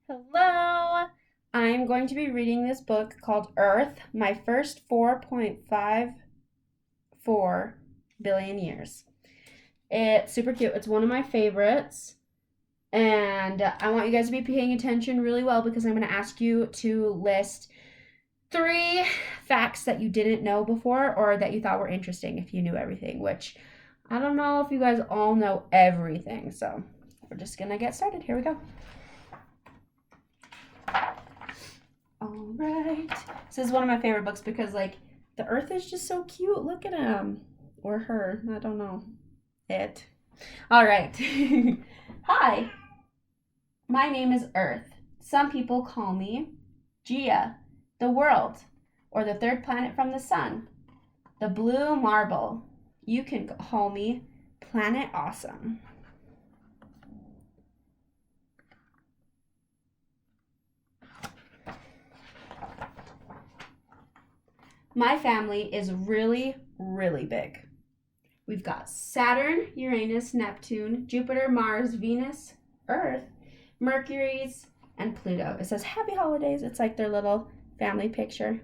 Hello! I'm going to be reading this book called Earth, My First 4.54 Billion Years. It's super cute. It's one of my favorites. And I want you guys to be paying attention really well because I'm going to ask you to list 3 facts that you didn't know before or that you thought were interesting if you knew everything, which I don't know if you guys all know everything. So we're just going to get started. Here we go. All right. This is one of my favorite books because, the Earth is just so cute. Look at him. Or her. I don't know. It. All right. Hi. My name is Earth. Some people call me Gia, the world, or the third planet from the sun, the blue marble. You can call me Planet Awesome. My family is really, really big. We've got Saturn, Uranus, Neptune, Jupiter, Mars, Venus, Earth, Mercury's, and Pluto. It says happy holidays. It's like their little family picture.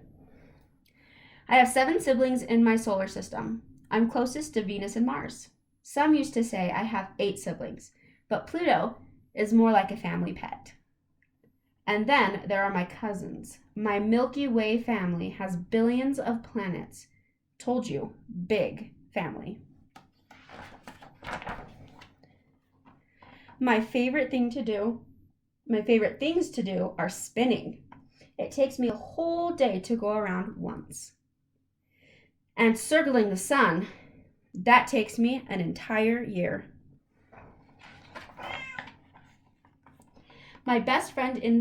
I have 7 siblings in my solar system. I'm closest to Venus and Mars. Some used to say I have 8 siblings, but Pluto is more like a family pet. And then there are my cousins. My Milky Way family has billions of planets. Told you, big family. My favorite things to do are spinning. It takes me a whole day to go around once. And circling the sun, that takes me an entire year. My best friend is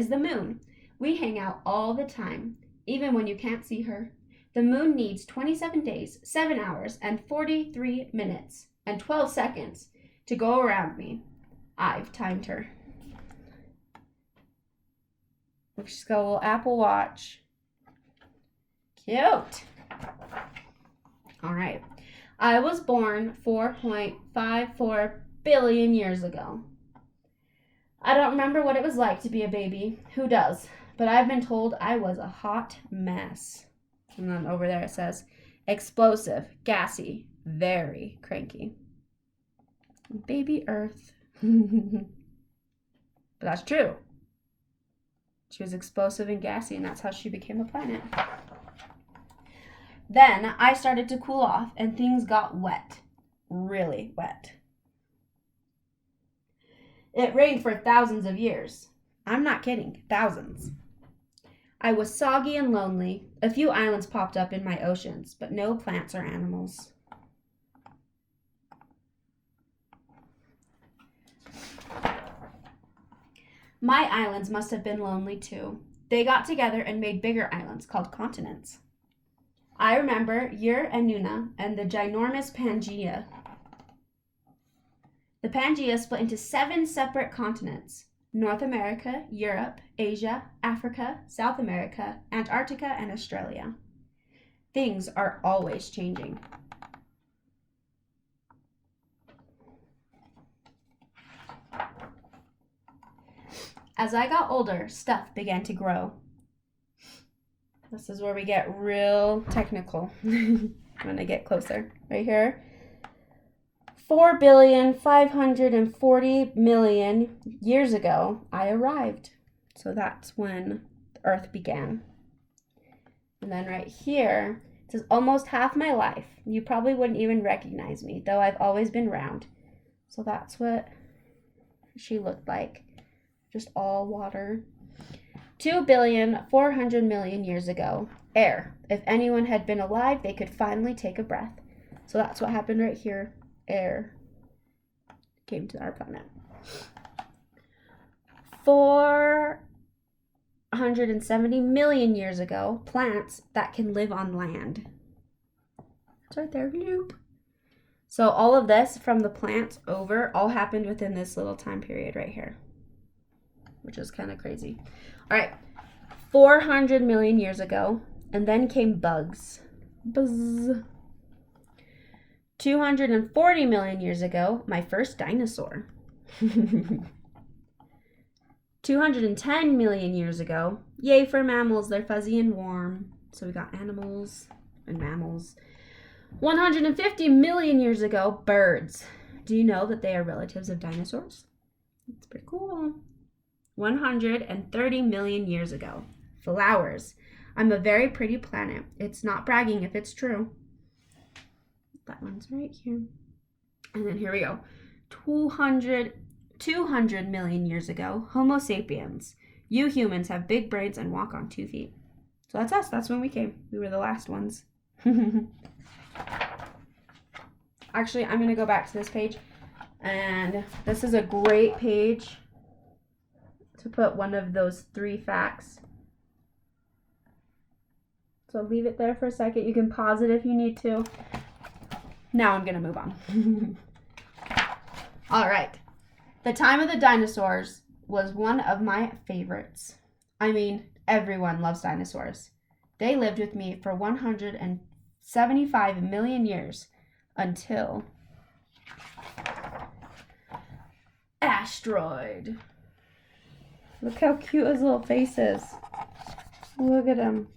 the moon. We hang out all the time, even when you can't see her. The moon needs 27 days, 7 hours, and 43 minutes, and 12 seconds to go around me. I've timed her. She's got a little Apple Watch. Cute. All right. I was born 4.54 billion years ago. I don't remember what it was like to be a baby. Who does? But I've been told I was a hot mess. And then over there it says, explosive, gassy, very cranky. Baby Earth. But that's true. She was explosive and gassy, and that's how she became a planet. Then I started to cool off, and things got wet. Really wet. It rained for thousands of years. I'm not kidding, thousands. I was soggy and lonely. A few islands popped up in my oceans, but no plants or animals. My islands must have been lonely too. They got together and made bigger islands called continents. I remember Ur and Nuna and the ginormous Pangaea. The Pangaea split into 7 separate continents: North America, Europe, Asia, Africa, South America, Antarctica, and Australia. Things are always changing. As I got older, stuff began to grow. This is where we get real technical. I'm going to get closer. Right here. 4,540,000,000 years ago, I arrived. So that's when the Earth began. And then right here, it says almost half my life. You probably wouldn't even recognize me, though I've always been round. So that's what she looked like. Just all water. 2,400,000,000 years ago, air. If anyone had been alive, they could finally take a breath. So that's what happened right here. Air came to our planet. 470 million years ago, plants that can live on land. It's right there. Loop. So all of this from the plants over all happened within this little time period right here, which is kind of crazy. All right, 400 million years ago, and then came bugs. Buzz. 240 million years ago, my first dinosaur. 210 million years ago. Yay for mammals, they're fuzzy and warm. So we got animals and mammals. 150 million years ago, birds. Do you know that they are relatives of dinosaurs? That's pretty cool. 130 million years ago, flowers. I'm a very pretty planet. It's not bragging if it's true. That one's right here. And then here we go. 200 million years ago, Homo sapiens. You humans have big brains and walk on 2 feet. So that's us. That's when we came. We were the last ones. Actually, I'm going to go back to this page. And this is a great page to put one of those 3 facts. So leave it there for a second. You can pause it if you need to. Now I'm going to move on. All right. The time of the dinosaurs was one of my favorites. I mean, everyone loves dinosaurs. They lived with me for 175 million years until asteroid. Look how cute his little face is. Look at him.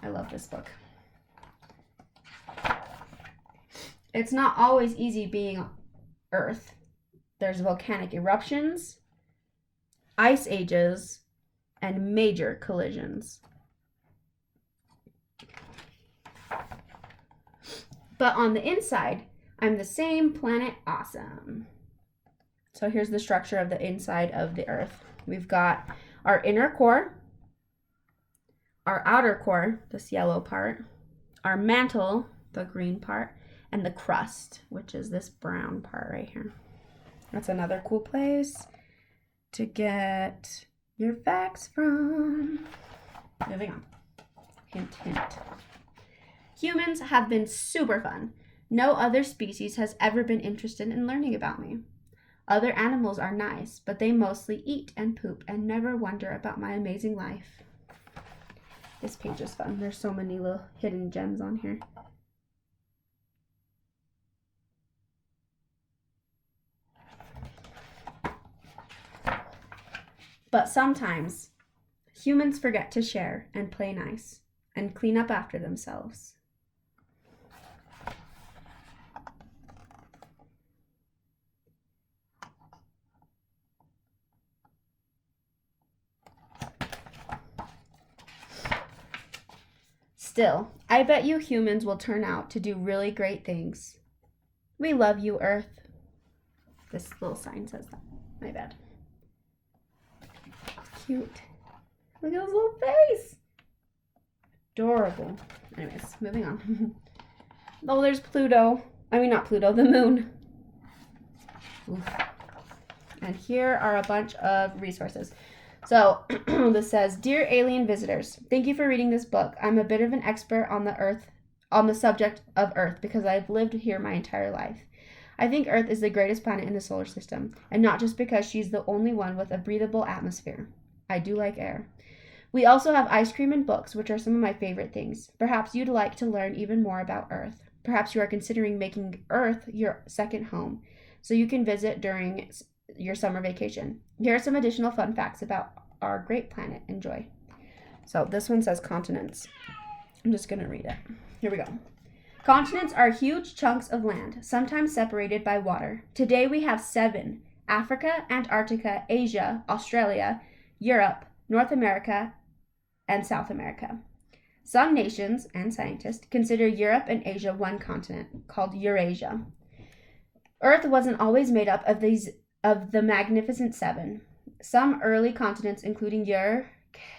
I love this book. It's not always easy being Earth. There's volcanic eruptions, ice ages, and major collisions. But on the inside, I'm the same planet awesome. So here's the structure of the inside of the Earth. We've got our inner core, our outer core, this yellow part, our mantle, the green part, and the crust, which is this brown part right here. That's another cool place to get your facts from. Moving on. Hint, hint. Humans have been super fun. No other species has ever been interested in learning about me. Other animals are nice, but they mostly eat and poop and never wonder about my amazing life. This page is fun. There's so many little hidden gems on here. But sometimes humans forget to share and play nice and clean up after themselves. Still, I bet you humans will turn out to do really great things. We love you, Earth. This little sign says that. My bad. Cute. Look at his little face. Adorable. Anyways, moving on. Oh, there's Pluto. I mean, not Pluto, the moon. Oof. And here are a bunch of resources. So this says, Dear alien visitors, thank you for reading this book. I'm a bit of an expert on the subject of Earth because I've lived here my entire life. I think Earth is the greatest planet in the solar system, and not just because she's the only one with a breathable atmosphere. I do like air. We also have ice cream and books, which are some of my favorite things. Perhaps you'd like to learn even more about Earth. Perhaps you are considering making Earth your second home, so you can visit during your summer vacation. Here are some additional fun facts about our great planet. Enjoy. So this one says continents. I'm just going to read it. Here we go. Continents are huge chunks of land, sometimes separated by water. Today we have 7: Africa, Antarctica, Asia, Australia, Europe, North America, and South America. Some nations and scientists consider Europe and Asia one continent, called Eurasia. Earth wasn't always made up of the Magnificent Seven. Some early continents, including Ur,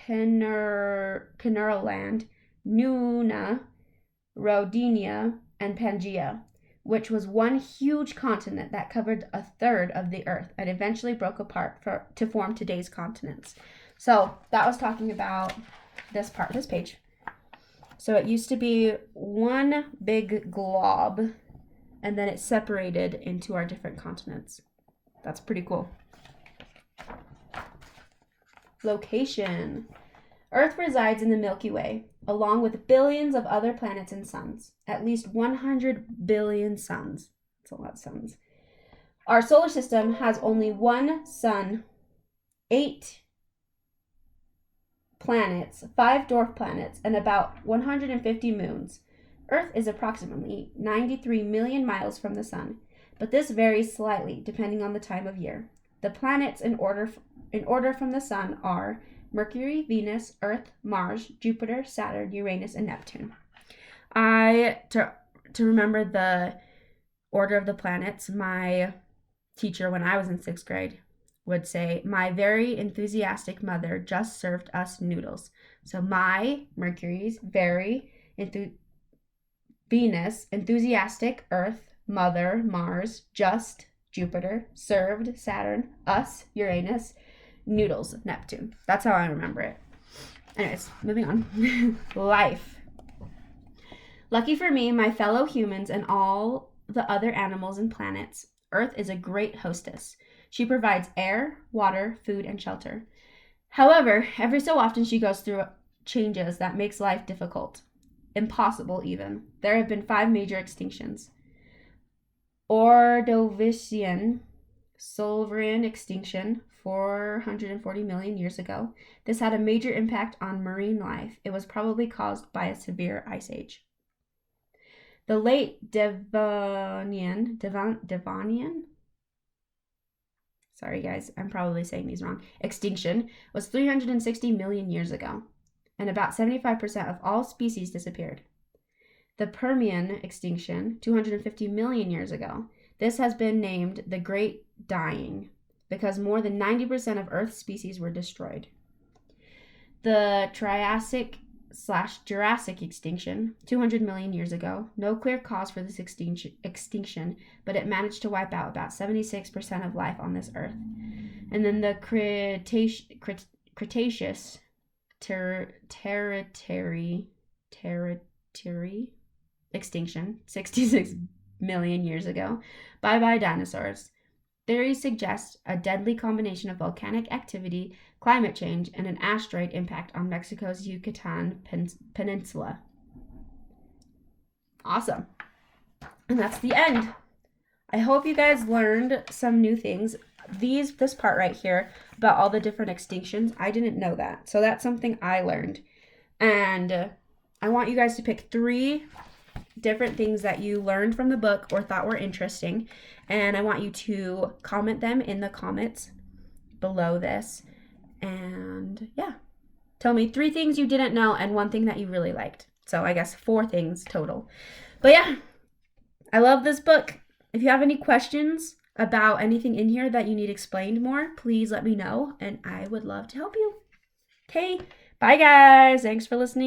Kennerland, Nuna, Rodinia, and Pangaea, which was one huge continent that covered a third of the Earth and eventually broke apart to form today's continents. So that was talking about this page. So it used to be one big glob, and then it separated into our different continents. That's pretty cool. Location. Earth resides in the Milky Way, along with billions of other planets and suns. At least 100 billion suns. That's a lot of suns. Our solar system has only one sun, 8 planets, 5 dwarf planets, and about 150 moons. Earth is approximately 93 million miles from the sun, but this varies slightly depending on the time of year. The planets in order from the sun are Mercury, Venus, Earth, Mars, Jupiter, Saturn, Uranus, and Neptune. To remember the order of the planets, my teacher when I was in 6th grade would say, "My very enthusiastic mother just served us noodles." So my, Mercury's, very, Venus, enthusiastic, Earth, mother, Mars, just, Jupiter, served, Saturn, us, Uranus, noodles, Neptune. That's how I remember it. Anyways, moving on. Life. Lucky for me, my fellow humans, and all the other animals and planets, Earth is a great hostess. She provides air, water, food, and shelter. However, every so often she goes through changes that makes life difficult. Impossible, even. There have been 5 major extinctions. Ordovician Silurian extinction 440 million years ago. This had a major impact on marine life. It was probably caused by a severe ice age. The late Devonian, sorry guys, I'm probably saying these wrong, extinction was 360 million years ago, and about 75% of all species disappeared. The Permian extinction, 250 million years ago. This has been named the Great Dying because more than 90% of Earth's species were destroyed. The Triassic/Jurassic extinction, 200 million years ago. No clear cause for this extinction, but it managed to wipe out about 76% of life on this Earth. And then the Cretaceous Tertiary extinction, 66 million years ago. Bye-bye dinosaurs. Theories suggest a deadly combination of volcanic activity, climate change, and an asteroid impact on Mexico's Yucatan Peninsula. Awesome. And that's the end. I hope you guys learned some new things. This part right here about all the different extinctions, I didn't know that. So that's something I learned. And I want you guys to pick 3 different things that you learned from the book or thought were interesting, and I want you to comment them in the comments below this. And yeah, tell me 3 things you didn't know and 1 thing that you really liked. So I guess 4 things total. But yeah, I love this book. If you have any questions about anything in here that you need explained more, please let me know and I would love to help you. Okay, bye guys. Thanks for listening.